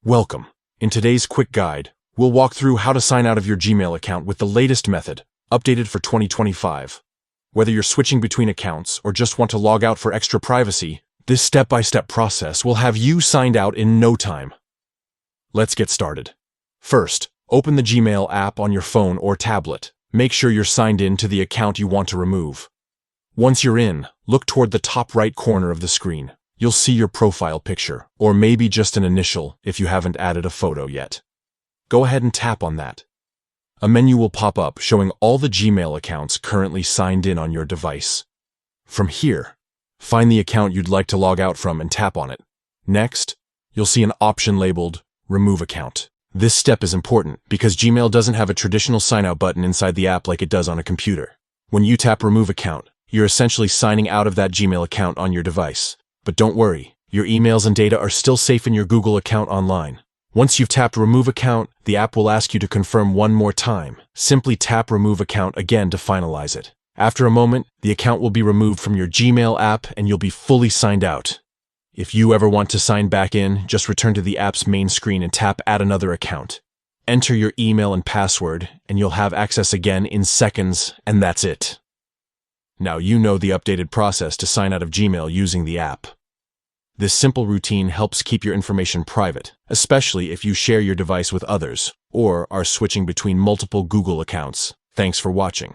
Welcome. In today's quick guide, we'll walk through how to sign out of your Gmail account with the latest method, updated for 2025. Whether you're switching between accounts or just want to log out for extra privacy, this step-by-step process will have you signed out in no time. Let's get started. First, open the Gmail app on your phone or tablet. Make sure you're signed in to the account you want to remove. Once you're in, look toward the top right corner of the screen. You'll see your profile picture, or maybe just an initial if you haven't added a photo yet. Go ahead and tap on that. A menu will pop up showing all the Gmail accounts currently signed in on your device. From here, find the account you'd like to log out from and tap on it. Next, you'll see an option labeled Remove Account. This step is important because Gmail doesn't have a traditional sign-out button inside the app like it does on a computer. When you tap Remove Account, you're essentially signing out of that Gmail account on your device. But don't worry, your emails and data are still safe in your Google account online. Once you've tapped Remove Account, the app will ask you to confirm one more time. Simply tap Remove Account again to finalize it. After a moment, the account will be removed from your Gmail app and you'll be fully signed out. If you ever want to sign back in, just return to the app's main screen and tap Add Another Account. Enter your email and password, and you'll have access again in seconds, and that's it. Now you know the updated process to sign out of Gmail using the app. This simple routine helps keep your information private, especially if you share your device with others or are switching between multiple Google accounts. Thanks for watching.